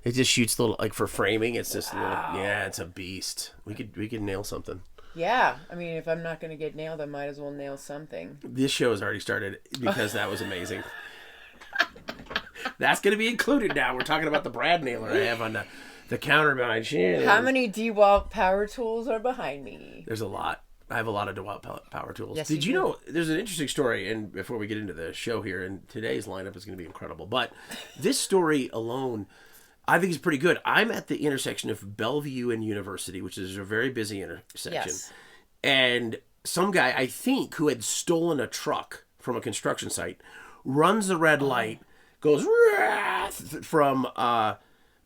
It just shoots little, like for framing. It's just it's a beast. We could nail something. Yeah, I mean, if I'm not going to get nailed, I might as well nail something. This show has already started because that was amazing. That's going to be included now. We're talking about the brad nailer I have on the counter behind Shannon. How many DeWalt power tools are behind me? There's a lot. I have a lot of DeWalt power tools. Yes, Did you know there's an interesting story, and before we get into the show here, and today's lineup is going to be incredible, but this story alone, I think is pretty good. I'm at the intersection of Bellevue and University, which is a very busy intersection. Yes. And some guy, I think, who had stolen a truck from a construction site, runs the red light, goes from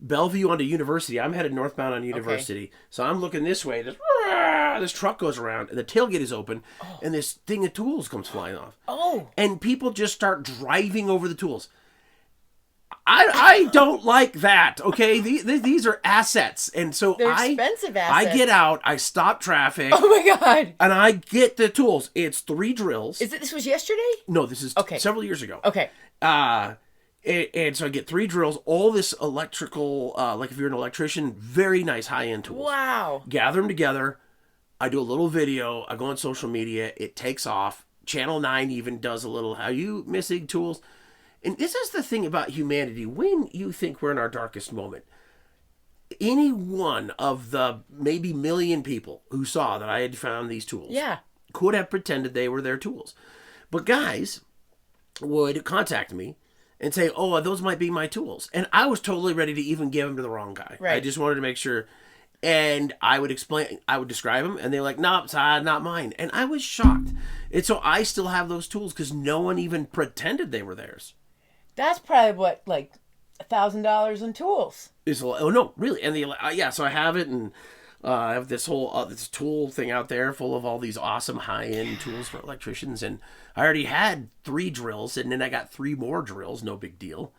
Bellevue onto University. I'm headed northbound on University. Okay. So I'm looking this way. This truck goes around, and the tailgate is open, and this thing of tools comes flying off. Oh. And people just start driving over the tools. I don't like that, okay? These are assets. And so they're expensive assets. I get out, I stop traffic. Oh my God. And I get the tools. It's 3 drills. This was yesterday? No, this is several years ago. Okay. And so I get 3 drills, all this electrical, like if you're an electrician, very nice high-end tools. Wow. Gather them together. I do a little video. I go on social media. It takes off. Channel 9 even does a little, how you missing tools? And this is the thing about humanity. When you think we're in our darkest moment, any one of the maybe million people who saw that I had found these tools could have pretended they were their tools. But guys would contact me and say, oh, those might be my tools. And I was totally ready to even give them to the wrong guy. Right. I just wanted to make sure. And I would describe them, and they're like, no, it's not mine. And I was shocked. And so I still have those tools because no one even pretended they were theirs. That's probably what, like $1,000 in tools. Oh no, really? And so I have it, and I have this whole this tool thing out there full of all these awesome high-end tools for electricians. And I already had 3 drills, and then I got 3 more drills. No big deal.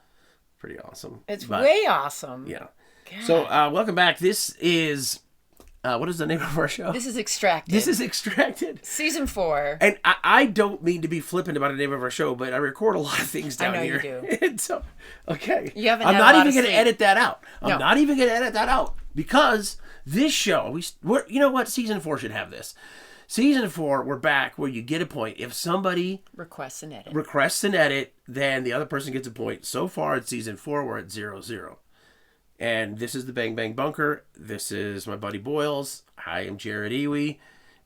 Pretty awesome. It's way awesome. Yeah. God. So welcome back. This is. What is the name of our show? This is Extracted. This is Extracted. Season 4. And I don't mean to be flippant about the name of our show, but I record a lot of things down here. I know you do. And so, okay. I'm not even going to edit that out. I'm not even going to edit that out. Because this show, you know what? Season 4 should have this. Season 4, we're back where you get a point. If somebody requests an edit, then the other person gets a point. So far in Season 4, we're at 0-0. And this is the Bang Bang Bunker. This is my buddy Boyles. I am Jared Iwi.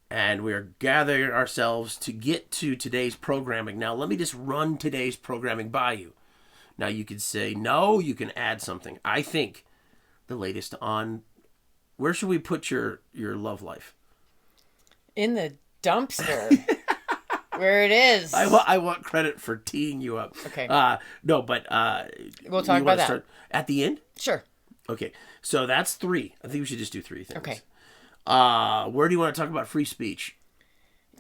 And we are gathering ourselves to get to today's programming. Now, let me just run today's programming by you. Now, you could say, no, you can add something. I think the latest on, where should we put your love life? In the dumpster. Where it is. I want credit for teeing you up. Okay. No, but we'll talk about that. At the end? Sure. Okay, so that's 3. I think we should just do 3 things. Okay. Where do you want to talk about free speech?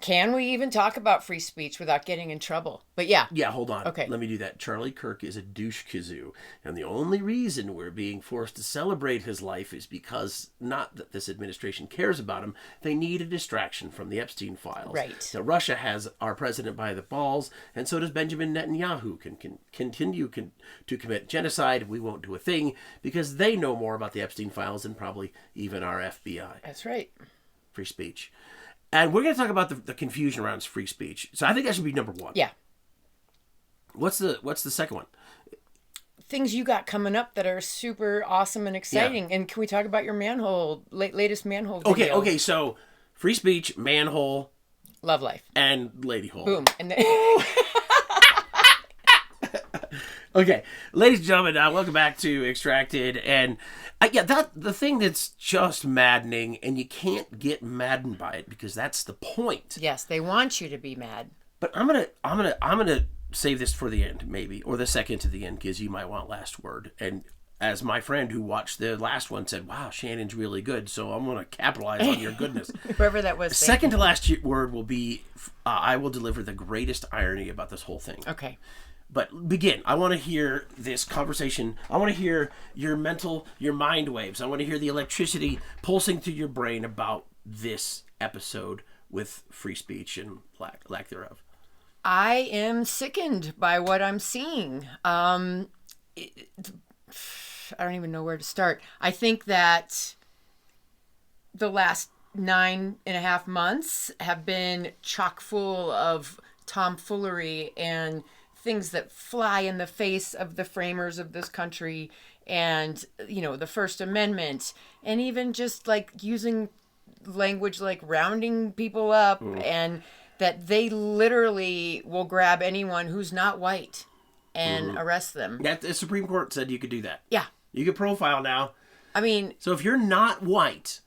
Can we even talk about free speech without getting in trouble? But yeah. Yeah, hold on. Okay. Let me do that. Charlie Kirk is a douche kazoo. And the only reason we're being forced to celebrate his life is because, not that this administration cares about him, they need a distraction from the Epstein files. Right. So Russia has our president by the balls, and so does Benjamin Netanyahu. Can continue to commit genocide. We won't do a thing because they know more about the Epstein files than probably even our FBI. That's right. Free speech. And we're going to talk about the confusion around free speech. So I think that should be number 1. Yeah. What's the second one? Things you got coming up that are super awesome and exciting. Yeah. And can we talk about your latest manhole video? Okay. So free speech, manhole, love life, and lady hole. Boom. And Okay, ladies and gentlemen, welcome back to Extracted, and the thing that's just maddening, and you can't get maddened by it because that's the point. Yes, they want you to be mad. But I'm gonna save this for the end, maybe, or the second to the end, because you might want last word. And as my friend who watched the last one said, "Wow, Shannon's really good," so I'm gonna capitalize on your goodness. Whoever that was. Second to last word will be, I will deliver the greatest irony about this whole thing. Okay. But begin. I want to hear this conversation. I want to hear your mind waves. I want to hear the electricity pulsing through your brain about this episode with free speech and lack thereof. I am sickened by what I'm seeing. I don't even know where to start. I think that the last 9.5 months have been chock full of tomfoolery and things that fly in the face of the framers of this country, and the First Amendment, and even just like using language like rounding people up, and that they literally will grab anyone who's not white and arrest them. Yeah, the Supreme Court said you could do that. Yeah. You could profile now. I mean... So if you're not white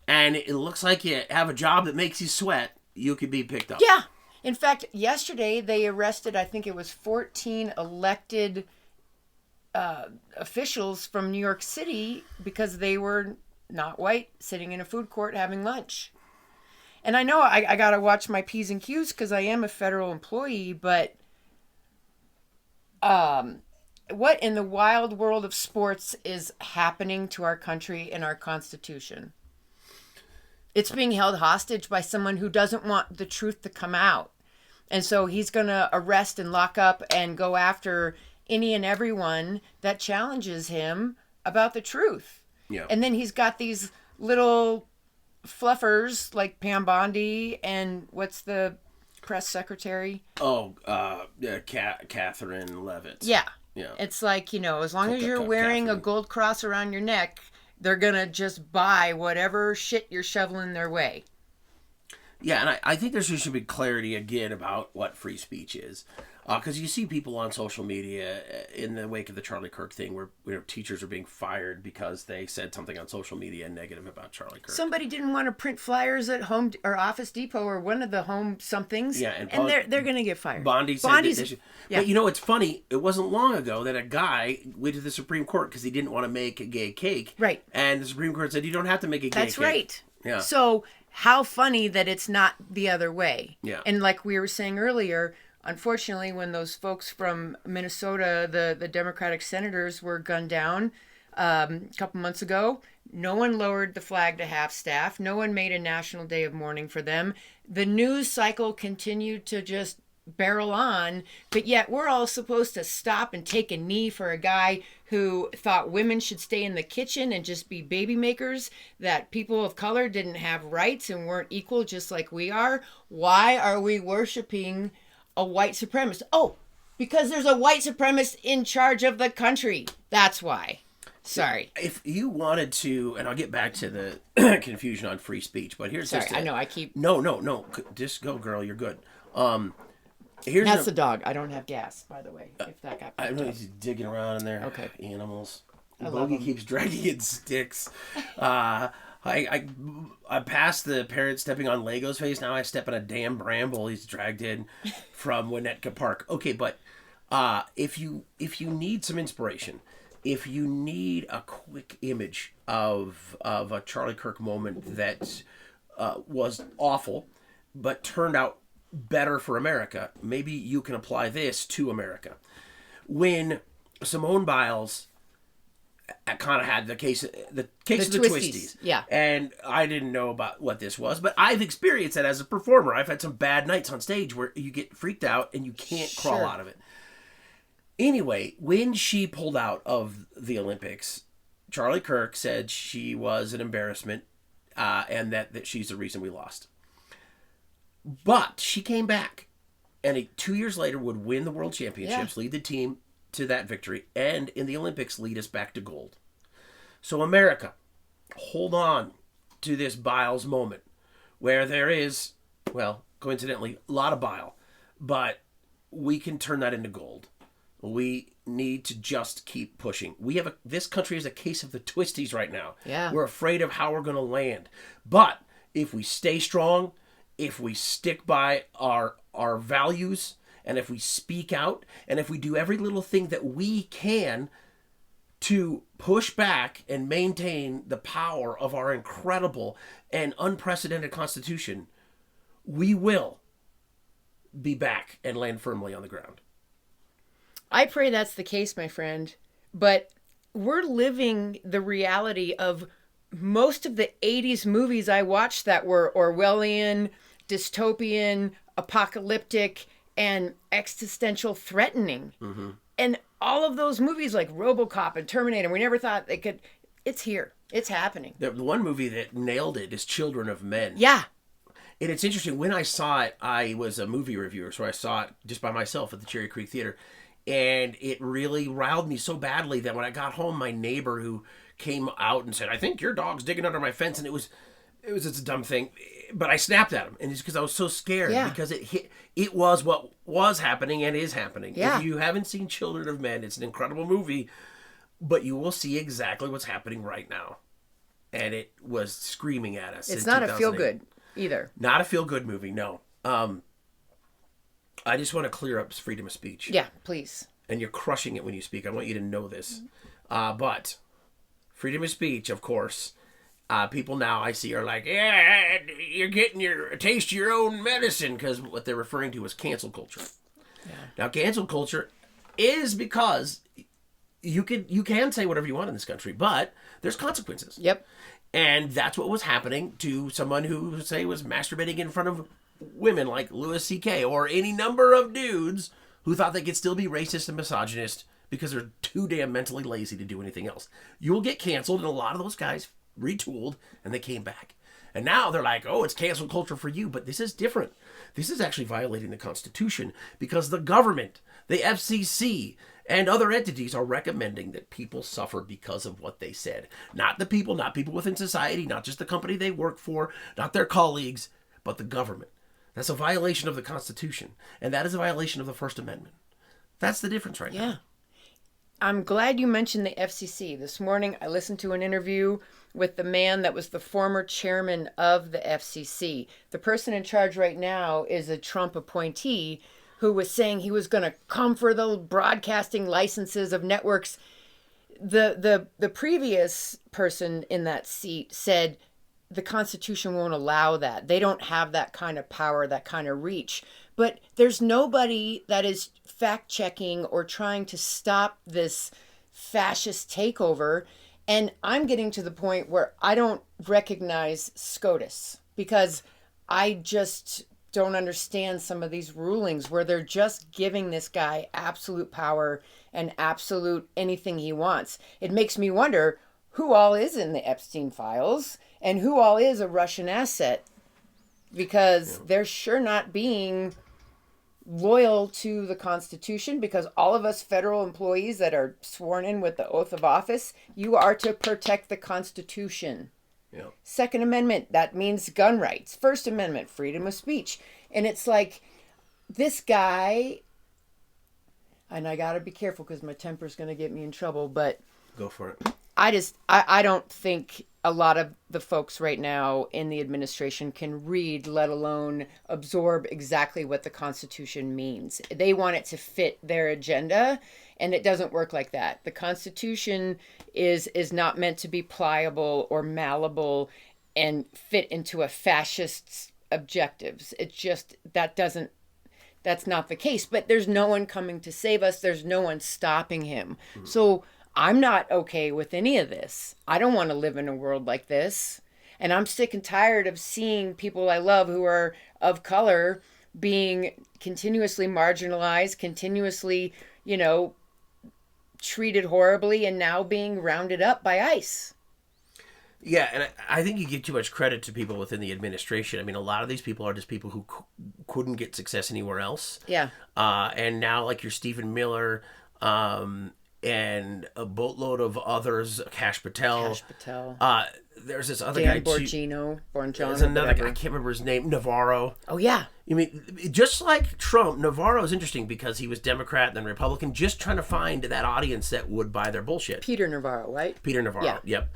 and it looks like you have a job that makes you sweat, you could be picked up. Yeah. In fact, yesterday they arrested, I think it was 14 elected officials from New York City because they were not white, sitting in a food court having lunch. And I know I got to watch my P's and Q's because I am a federal employee, but what in the wild world of sports is happening to our country and our Constitution? It's being held hostage by someone who doesn't want the truth to come out. And so he's going to arrest and lock up and go after any and everyone that challenges him about the truth. Yeah. And then he's got these little fluffers like Pam Bondi and what's the press secretary? Oh, Catherine Levitt. Yeah. Yeah. It's like, as long as you're wearing a gold cross around your neck, they're going to just buy whatever shit you're shoveling their way. Yeah, and I think there should be clarity again about what free speech is. Because you see people on social media in the wake of the Charlie Kirk thing where teachers are being fired because they said something on social media negative about Charlie Kirk. Somebody didn't want to print flyers at Home or Office Depot or one of the home somethings. Yeah, and they're going to get fired. Bondi said that they should, yeah. But it's funny. It wasn't long ago that a guy went to the Supreme Court because he didn't want to make a gay cake. Right. And the Supreme Court said you don't have to make a gay cake. That's right. Yeah. So how funny that it's not the other way. Yeah. And like we were saying earlier, unfortunately, when those folks from Minnesota, the Democratic senators, were gunned down a couple months ago, no one lowered the flag to half-staff. No one made a national day of mourning for them. The news cycle continued to just barrel on, but yet we're all supposed to stop and take a knee for a guy who thought women should stay in the kitchen and just be baby makers, that people of color didn't have rights and weren't equal just like we are. Why are we worshiping a white supremacist? Oh, because there's a white supremacist in charge of the country. That's why. Sorry. If you wanted to, and I'll get back to the confusion on free speech, but here's Sorry, I know I keep... No. Just go, girl. You're good. That's the dog. I don't have gas, by the way, if that got I know he's digging around in there. Okay. Animals. Bogey keeps dragging in sticks. I passed the parent stepping on Lego's face. Now I step in a damn bramble he's dragged in from Winnetka Park. Okay, but if you need some inspiration, if you need a quick image of a Charlie Kirk moment that was awful but turned out better for America, maybe you can apply this to America. When Simone Biles kind of had the case of the twisties. Yeah. And I didn't know about what this was, but I've experienced it as a performer. I've had some bad nights on stage where you get freaked out and you can't crawl out of it. Anyway, when she pulled out of the Olympics, Charlie Kirk said she was an embarrassment and that she's the reason we lost. But she came back and 2 years later would win the World Championships, lead the team to that victory, and in the Olympics lead us back to gold. So America, hold on to this Biles moment where there is, well, coincidentally, a lot of bile, but we can turn that into gold. We need to just keep pushing. This country is a case of the twisties right now. Yeah. We're afraid of how we're going to land. But if we stay strong, if we stick by our values, and if we speak out, and if we do every little thing that we can to push back and maintain the power of our incredible and unprecedented Constitution, we will be back and land firmly on the ground. I pray that's the case, my friend. But we're living the reality of most of the 80s movies I watched that were Orwellian, dystopian, apocalyptic, and existential threatening. Mm-hmm. And all of those movies like RoboCop and Terminator, we never thought they could. It's here. It's happening. The one movie that nailed it is Children of Men. Yeah. And it's interesting, when I saw it, I was a movie reviewer, so I saw it just by myself at the Cherry Creek Theater. And it really riled me so badly that when I got home, my neighbor who came out and said, "I think your dog's digging under my fence," and it was it's a dumb thing, but I snapped at him, and it's because I was so scared, because it was what was happening and is happening. Yeah. If you haven't seen Children of Men, it's an incredible movie, but you will see exactly what's happening right now. And it was screaming at us. It's not a feel-good either. Not a feel-good movie, no. I just want to clear up freedom of speech. Yeah, please. And you're crushing it when you speak. I want you to know this. But freedom of speech, of course, people now I see are like, yeah, you're getting a taste of your own medicine, because what they're referring to is cancel culture. Yeah. Now, cancel culture is because you can say whatever you want in this country, but there's consequences. Yep. And that's what was happening to someone who, say, was masturbating in front of women like Louis C.K. or any number of dudes who thought they could still be racist and misogynist because they're too damn mentally lazy to do anything else. You will get canceled, and a lot of those guys retooled, and they came back. And now they're like, oh, it's cancel culture for you, but this is different. This is actually violating the Constitution, because the government, the FCC, and other entities are recommending that people suffer because of what they said. Not the people, not people within society, not just the company they work for, not their colleagues, but the government. That's a violation of the Constitution, and that is a violation of the First Amendment. That's the difference right now. Yeah. I'm glad you mentioned the FCC. This morning I listened to an interview with the man that was the former chairman of the FCC. The person in charge right now is a Trump appointee who was saying he was going to come for the broadcasting licenses of networks. The previous person in that seat said the Constitution won't allow that. They don't have that kind of power, that kind of reach. But there's nobody that is fact-checking or trying to stop this fascist takeover. And I'm getting to the point where I don't recognize SCOTUS, because I just don't understand some of these rulings where they're just giving this guy absolute power and absolute anything he wants. It makes me wonder who all is in the Epstein files and who all is a Russian asset, because they're sure not being loyal to the Constitution, because all of us federal employees that are sworn in with the oath of office, you are to protect the Constitution. Yeah. Second Amendment, that means gun rights. First Amendment, freedom of speech. And it's like, this guy, and I got to be careful because my temper's going to get me in trouble, but go for it. I don't think a lot of the folks right now in the administration can read, let alone absorb exactly what the Constitution means. They want it to fit their agenda, and it doesn't work like that. The Constitution is not meant to be pliable or malleable and fit into a fascist's objectives. It's just, that's not the case. But there's no one coming to save us. There's no one stopping him. Mm-hmm. So I'm not okay with any of this. I don't want to live in a world like this. And I'm sick and tired of seeing people I love who are of color being continuously marginalized, continuously, treated horribly, and now being rounded up by ICE. Yeah, and I think you give too much credit to people within the administration. I mean, a lot of these people are just people who couldn't get success anywhere else. Yeah. And now, like your Stephen Miller, and a boatload of others, Kash Patel. There's this other guy, Borgino. There's another guy, I can't remember his name, Navarro. Oh, yeah. I mean, just like Trump, Navarro is interesting because he was Democrat and then Republican, just trying to find that audience that would buy their bullshit. Peter Navarro, right? Peter Navarro, yeah. Yep.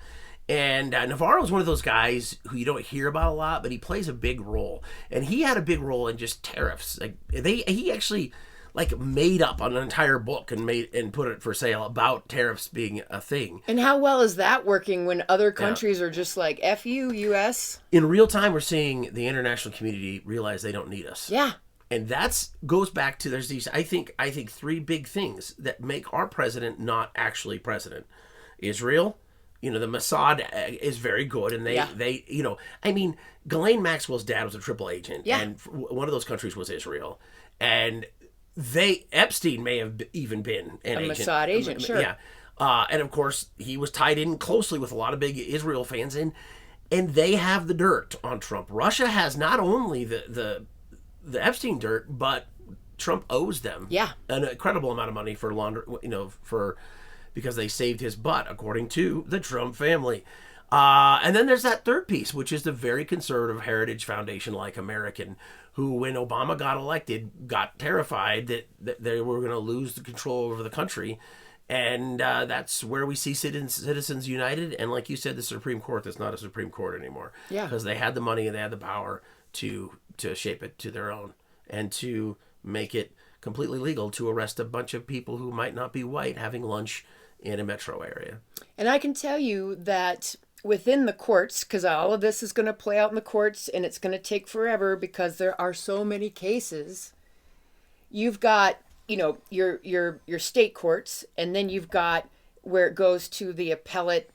And Navarro is one of those guys who you don't hear about a lot, but he plays a big role. And he had a big role in just tariffs. He actually made up an entire book and put it for sale about tariffs being a thing. And how well is that working when other countries are just like, F you, U.S.? In real time, we're seeing the international community realize they don't need us. Yeah. And goes back to, there's these, I think three big things that make our president not actually president. Israel, the Mossad is very good, and they Ghislaine Maxwell's dad was a triple agent, and one of those countries was Israel. And Epstein may have even been an agent. Mossad agent, sure. Yeah. And of course, he was tied in closely with a lot of big Israel fans, and they have the dirt on Trump. Russia has not only the Epstein dirt, but Trump owes them an incredible amount of money for because they saved his butt, according to the Trump family. And then there's that third piece, which is the very conservative Heritage Foundation like American, who, when Obama got elected, got terrified that they were going to lose the control over the country. And that's where we see Citizens United. And like you said, the Supreme Court, that's not a Supreme Court anymore. Yeah. Because they had the money and they had the power to shape it to their own and to make it completely legal to arrest a bunch of people who might not be white having lunch in a metro area. And I can tell you that within the courts, because all of this is going to play out in the courts and it's going to take forever because there are so many cases, you've got, your state courts, and then you've got where it goes to the appellate,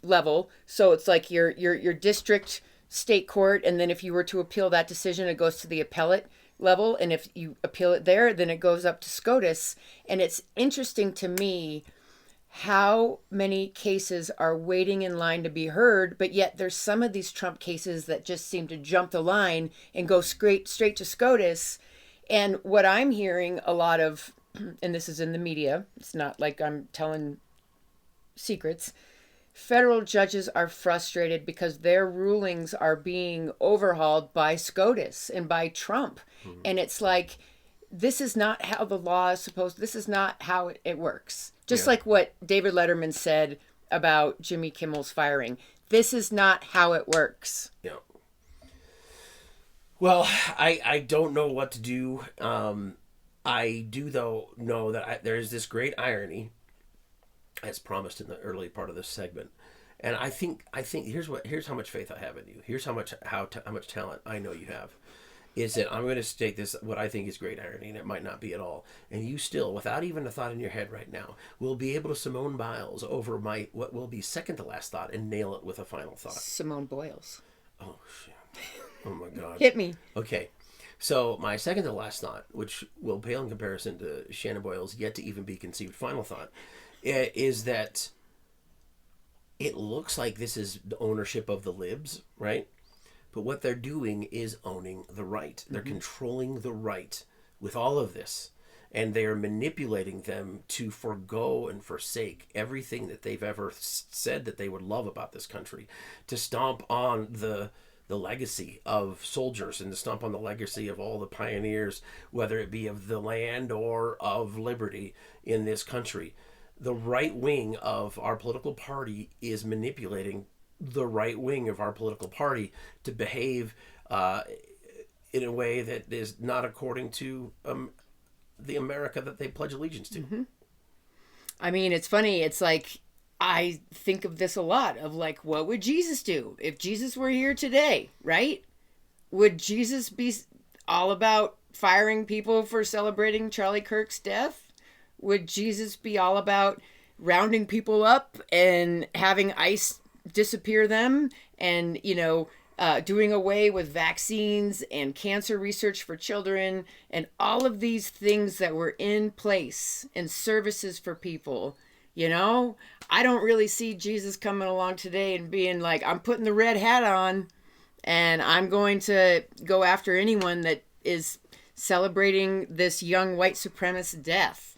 level. So it's like your district state court, and then if you were to appeal that decision, it goes to the appellate level, and if you appeal it there, then it goes up to SCOTUS. And it's interesting to me how many cases are waiting in line to be heard, but yet there's some of these Trump cases that just seem to jump the line and go straight to SCOTUS. And what I'm hearing a lot of, and this is in the media, it's not like I'm telling secrets, federal judges are frustrated because their rulings are being overhauled by SCOTUS and by Trump. Mm-hmm. And it's like, this is not how the law is supposed, this is not how it works. Just like what David Letterman said about Jimmy Kimmel's firing. This is not how it works. Yeah. Well, I don't know what to do. I do, though, know that there is this great irony, as promised in the early part of this segment. And I think here's how much faith I have in you. Here's how much talent I know you have. Is that I'm going to state this, what I think is great irony, and it might not be at all. And you still, without even a thought in your head right now, will be able to Simone Biles over what will be second to last thought and nail it with a final thought. Simone Boyles. Oh, shit. Oh, my God. Hit me. Okay. So my second to last thought, which will pale in comparison to Shannon Boyle's yet to even be conceived final thought, is that it looks like this is the ownership of the libs, right? But what they're doing is owning the right. They're controlling the right with all of this. And they are manipulating them to forgo and forsake everything that they've ever said that they would love about this country. To stomp on the legacy of soldiers and to stomp on the legacy of all the pioneers, whether it be of the land or of liberty in this country. The right wing of our political party is manipulating the right wing of our political party to behave in a way that is not according to the America that they pledge allegiance to. Mm-hmm. I mean, it's funny. It's like, I think of this a lot of like, what would Jesus do if Jesus were here today, right? Would Jesus be all about firing people for celebrating Charlie Kirk's death? Would Jesus be all about rounding people up and having ICE disappear them and, doing away with vaccines and cancer research for children and all of these things that were in place and services for people? I don't really see Jesus coming along today and being like, I'm putting the red hat on and I'm going to go after anyone that is celebrating this young white supremacist death.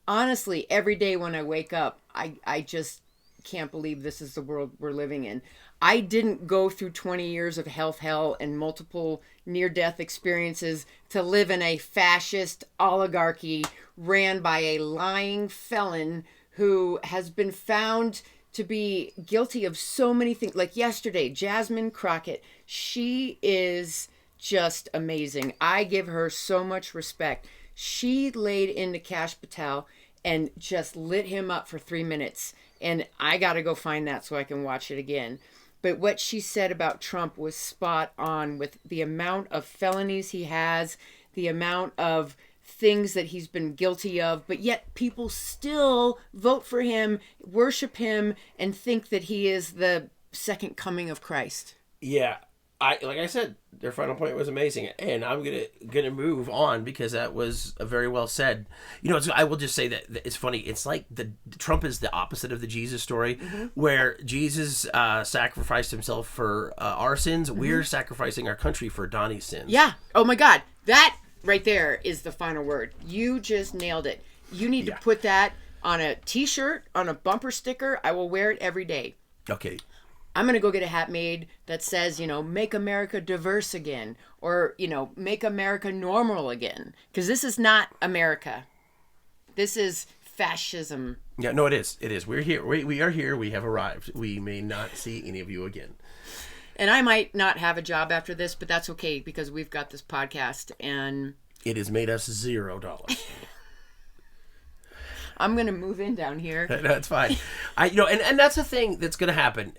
Honestly, every day when I wake up, I just can't believe this is the world we're living in. I didn't go through 20 years of health hell and multiple near-death experiences to live in a fascist oligarchy ran by a lying felon who has been found to be guilty of so many things. Like yesterday, Jasmine Crockett, she is just amazing. I give her so much respect. She laid into Kash Patel and just lit him up for 3 minutes. And I got to go find that so I can watch it again. But what she said about Trump was spot on with the amount of felonies he has, the amount of things that he's been guilty of, but yet people still vote for him, worship him, and think that he is the second coming of Christ. Yeah. like I said, their final point was amazing, and I'm gonna move on because that was very well said. I will just say that it's funny. It's like Trump is the opposite of the Jesus story, where Jesus sacrificed himself for our sins. We're sacrificing our country for Donnie's sins. Yeah. Oh my God, that right there is the final word. You just nailed it. You need to put that on a T-shirt, on a bumper sticker. I will wear it every day. Okay. I'm going to go get a hat made that says, make America diverse again, or, make America normal again. Because this is not America. This is fascism. Yeah, no, it is. It is. We're here. We are here. We have arrived. We may not see any of you again. And I might not have a job after this, but that's okay because we've got this podcast and... It has made us $0. I'm going to move in down here. That's fine. And that's the thing that's going to happen.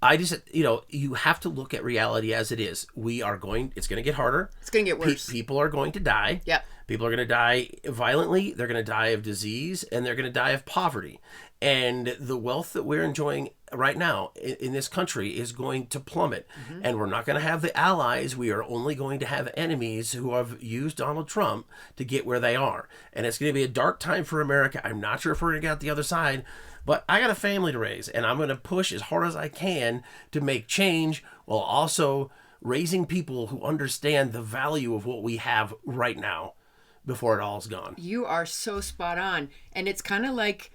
I just, you have to look at reality as it is. It's going to get harder. It's going to get worse. People are going to die. Yep. People are going to die violently. They're going to die of disease, and they're going to die of poverty. And the wealth that we're enjoying right now in this country is going to plummet. And we're not going to have the allies. We are only going to have enemies who have used Donald Trump to get where they are. And it's going to be a dark time for America. I'm not sure if we're going to get out the other side. But I got a family to raise, and I'm going to push as hard as I can to make change while also raising people who understand the value of what we have right now before it all's gone. You are so spot on. And it's kind of like...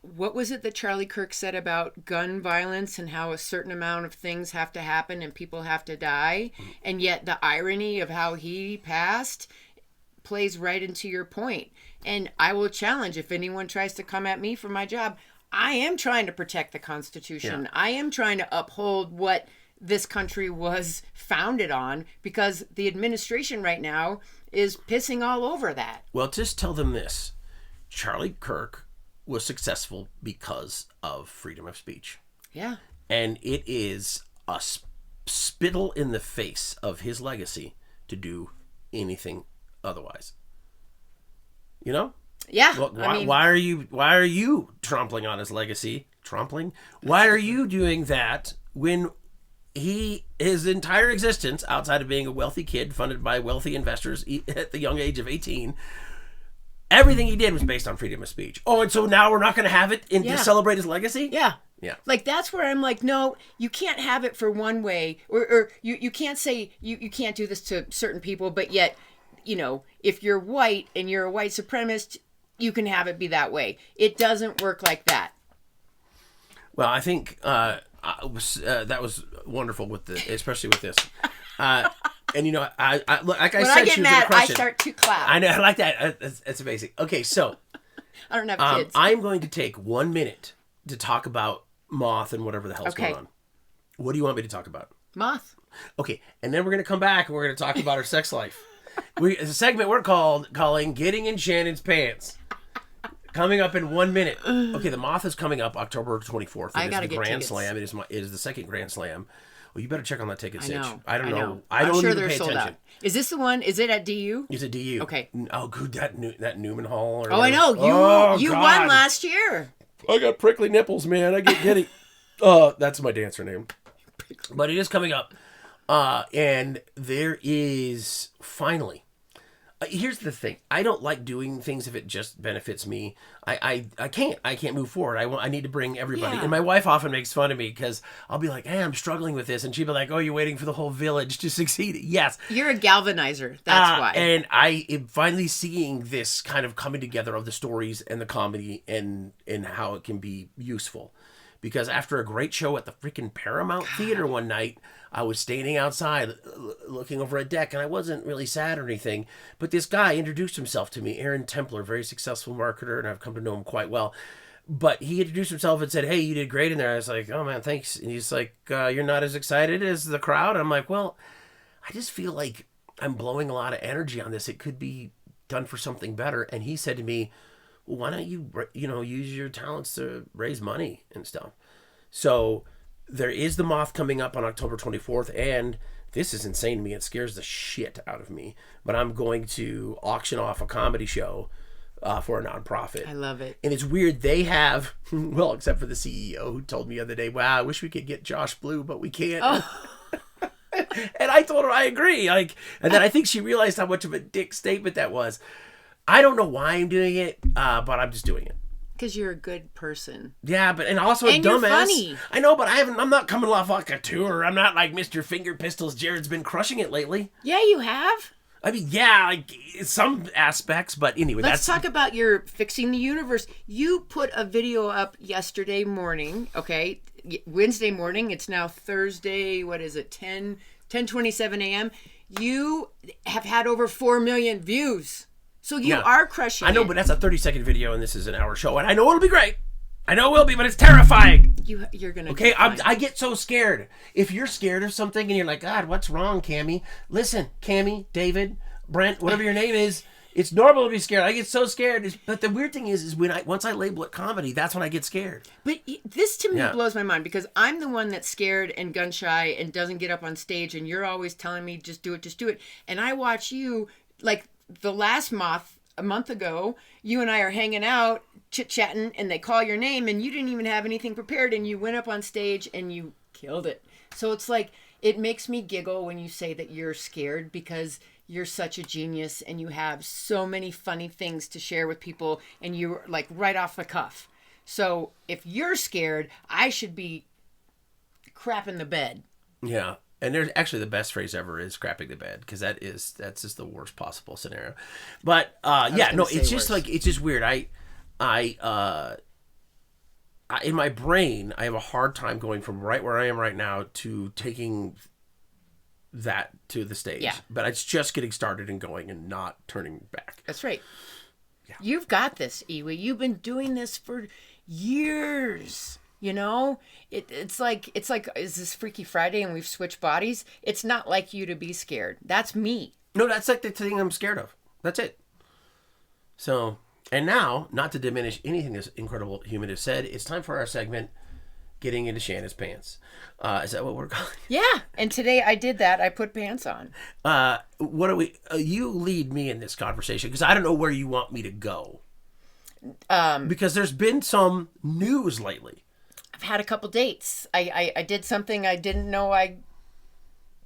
what was it that Charlie Kirk said about gun violence and how a certain amount of things have to happen and people have to die? And yet the irony of how he passed plays right into your point. And I will challenge if anyone tries to come at me for my job. I am trying to protect the Constitution. Yeah. I am trying to uphold what this country was founded on because the administration right now is pissing all over that. Well, just tell them this. Charlie Kirk was successful because of freedom of speech. Yeah. And it is a spittle in the face of his legacy to do anything otherwise. Yeah. Well, why are you trampling on his legacy? Trampling? Why are you doing that when his entire existence, outside of being a wealthy kid funded by wealthy investors at the young age of 18, everything he did was based on freedom of speech. Oh, and so now we're not going to have it to celebrate his legacy? Yeah. Yeah. Like, that's where I'm like, no, you can't have it for one way. Or you can't say you can't do this to certain people, but yet, if you're white and you're a white supremacist, you can have it be that way. It doesn't work like that. Well, I think that was wonderful especially with this. And I like I when said, I get mad, I start to clap. I know, I like that. That's amazing. Okay, so I don't have kids. I'm going to take 1 minute to talk about Moth and whatever the hell's going on. What do you want me to talk about? Moth. Okay, and then we're going to come back and we're going to talk about our sex life. It's a segment we're calling "Getting in Shannon's Pants." Coming up in 1 minute. Okay, the Moth is coming up October 24th. I gotta get Grand tickets. Slam. It is the second Grand Slam. Well, you better check on that ticket sitch. I don't know. I'm sure even they're pay sold attention. out. Is this the one? Is it at DU? It's a DU. Okay. Oh, good. That Newman Hall. Or I know. You won last year. I got prickly nipples, man. I get giddy. That's my dancer name. But it is coming up. And there is finally... here's the thing. I don't like doing things if it just benefits me. I can't move forward. I need to bring everybody. Yeah. And my wife often makes fun of me because I'll be like, hey, I'm struggling with this. And she'll be like, oh, you're waiting for the whole village to succeed. Yes. You're a galvanizer. That's why. And I am finally seeing this kind of coming together of the stories and the comedy and how it can be useful. Because after a great show at the freaking Paramount Theater one night, I was standing outside looking over a deck, and I wasn't really sad or anything. But this guy introduced himself to me, Aaron Templer, very successful marketer, and I've come to know him quite well. But he introduced himself and said, hey, you did great in there. I was like, oh, man, thanks. And he's like, you're not as excited as the crowd? I'm like, well, I just feel like I'm blowing a lot of energy on this. It could be done for something better. And he said to me, well, why don't you, use your talents to raise money and stuff? So there is the Moth coming up on October 24th, and this is insane to me. It scares the shit out of me. But I'm going to auction off a comedy show for a nonprofit. I love it. And it's weird. They have, well, except for the CEO who told me the other day, wow, I wish we could get Josh Blue, but we can't. Oh. And I told her I agree. Like, and then I think she realized how much of a dick statement that was. I don't know why I'm doing it, but I'm just doing it. Because you're a good person. Yeah, but and also and a you're dumbass. Funny. I know, but I'm not coming off like a tour. I'm not like Mr. Finger Pistols. Jared's been crushing it lately. Yeah, you have. I mean, yeah, like some aspects, but anyway, Let's talk about your fixing the universe. You put a video up yesterday morning, okay? Wednesday morning. It's now Thursday. What is it? 10:27 a.m. You have had over 4 million views. So you are crushing it. I know, but that's a 30-second video, and this is an hour show, and I know it'll be great. I know it will be, but it's terrifying. You're gonna. Okay, I get so scared. If you're scared of something and you're like, God, what's wrong, Cammie? Listen, Cammie, David, Brent, whatever your name is, it's normal to be scared. I get so scared. But the weird thing is once I label it comedy, that's when I get scared. But this to me blows my mind because I'm the one that's scared and gun shy and doesn't get up on stage, and you're always telling me just do it. And I watch you like. The last a month ago, you and I are hanging out, chit-chatting, and they call your name, and you didn't even have anything prepared, and you went up on stage, and you killed it. So it's like, it makes me giggle when you say that you're scared, because you're such a genius, and you have so many funny things to share with people, and you're, like, right off the cuff. So if you're scared, I should be crapping the bed. Yeah. And there's actually the best phrase ever is crapping the bed, because that's just the worst possible scenario. But it's just like it's just weird. I in my brain I have a hard time going from right where I am right now to taking that to the stage. Yeah. But it's just getting started and going and not turning back. That's right. Yeah. You've got this, Iwi. You've been doing this for years. You know, it's like, is this Freaky Friday and we've switched bodies? It's not like you to be scared. That's me. No, that's like the thing I'm scared of. That's it. So, and now, not to diminish anything this incredible human has said, it's time for our segment, Getting into Shannon's Pants. Is that what we're calling it? Yeah, and today I did that. I put pants on. What are we? You lead me in this conversation, because I don't know where you want me to go. Because there's been some news lately. I've had a couple dates. I did something I didn't know I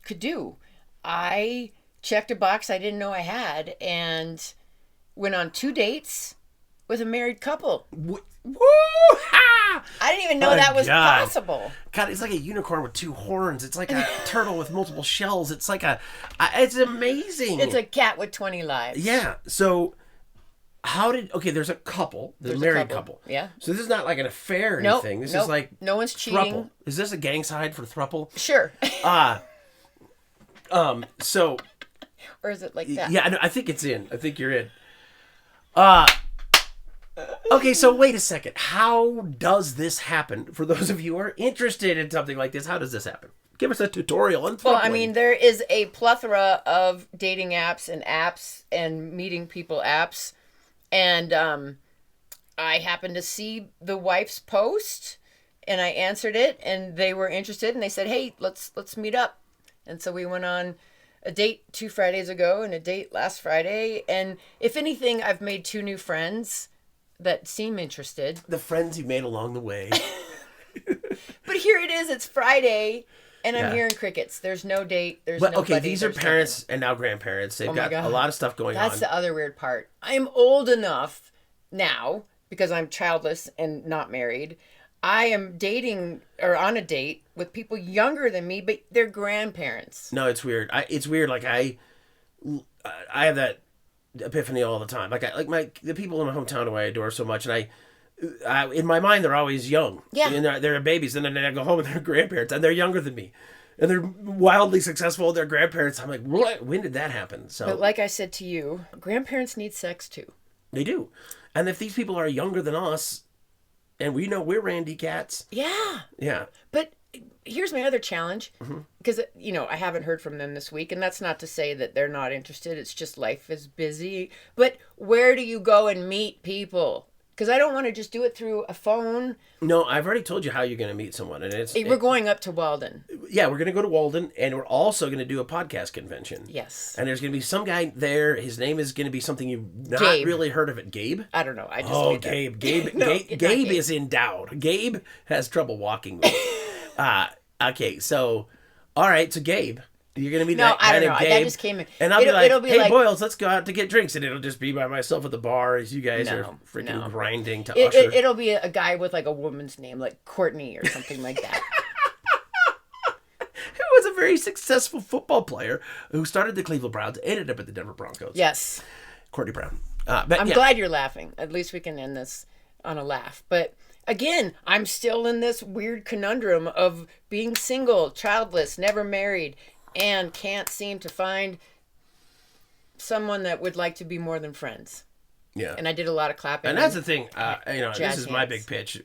could do. I checked a box I didn't know I had and went on 2 dates with a married couple. Woo-ha! I didn't even know that was possible. God, it's like a unicorn with 2 horns. It's like a turtle with multiple shells. It's like it's amazing. It's a cat with 20 lives. Yeah. So there's a couple. There's a married couple. Yeah. So this is not like an affair or anything. This is like no one's cheating. Throuple. Is this a gang side for throuple? Sure. So. Or is it like that? Yeah, I think it's in. I think you're in. Okay, so wait a second. How does this happen? For those of you who are interested in something like this, how does this happen? Give us a tutorial on throupling. Well, I mean, there is a plethora of dating apps and meeting people apps. And I happened to see the wife's post, and I answered it, and they were interested, and they said, "Hey, let's meet up." And so we went on a date 2 Fridays ago and a date last Friday. And if anything, I've made 2 new friends that seem interested. The friends you made along the way. But here it is. It's Friday. And I'm hearing crickets. There's no date. There's no okay, these are parents nothing. and now grandparents. They've got a lot of stuff going on. That's the other weird part. I'm old enough now, because I'm childless and not married. I am dating or on a date with people younger than me, but they're grandparents. No, it's weird. It's weird. Like I have that epiphany all the time. Like the people in my hometown who I adore so much, and I in my mind, they're always young. Yeah. And they're babies. And then I go home and they're grandparents. And they're younger than me. And they're wildly successful. They're grandparents. I'm like, what? When did that happen? So, but like I said to you, grandparents need sex too. They do. And if these people are younger than us, and we know we're Randy cats. Yeah. Yeah. But here's my other challenge. Because, I haven't heard from them this week. And that's not to say that they're not interested. It's just life is busy. But where do you go and meet people? Because I don't want to just do it through a phone. No, I've already told you how you're going to meet someone. And we're going up to Walden. Yeah, we're going to go to Walden, and we're also going to do a podcast convention. Yes. And there's going to be some guy there. His name is going to be something you've not really heard of it. Gabe? I don't know. I just made Gabe. That. No, Gabe is endowed. Gabe has trouble walking. Okay, so, all right, so Gabe. You're gonna be No, that I kind don't know. of That Gabe, just came in. and I'll It'll be be "Hey, like- Boyles, let's go out to get drinks," and it'll just be by myself at the bar as you guys are freaking grinding to usher. It'll be a guy with like a woman's name, like Courtney or something like that. Who was a very successful football player who started the Cleveland Browns, ended up at the Denver Broncos. Yes. Courtney Brown. I'm glad you're laughing. At least we can end this on a laugh. But again, I'm still in this weird conundrum of being single, childless, never married, and can't seem to find someone that would like to be more than friends. Yeah. And I did a lot of clapping. And that's the thing, this jazz is my hands. big pitch.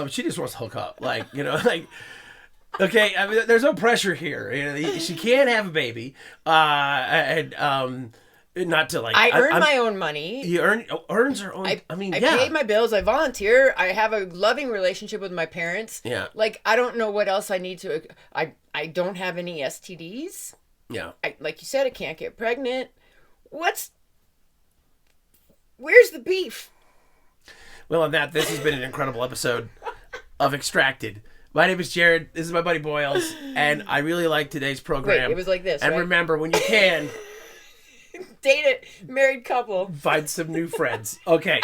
She just wants to hook up. Like, like, okay, I mean, there's no pressure here. She can't have a baby. Not to like. I earn my own money. He earns her own. I pay my bills. I volunteer. I have a loving relationship with my parents. Yeah. Like, I don't know what else I need to. I don't have any STDs. Yeah. Like you said, I can't get pregnant. Where's the beef? Well, on that, this has been an incredible episode of Extracted. My name is Jared. This is my buddy Boyles, and I really like today's program. Wait, it was like this, And right? remember, when you can, Date a married couple. find some new friends. Okay.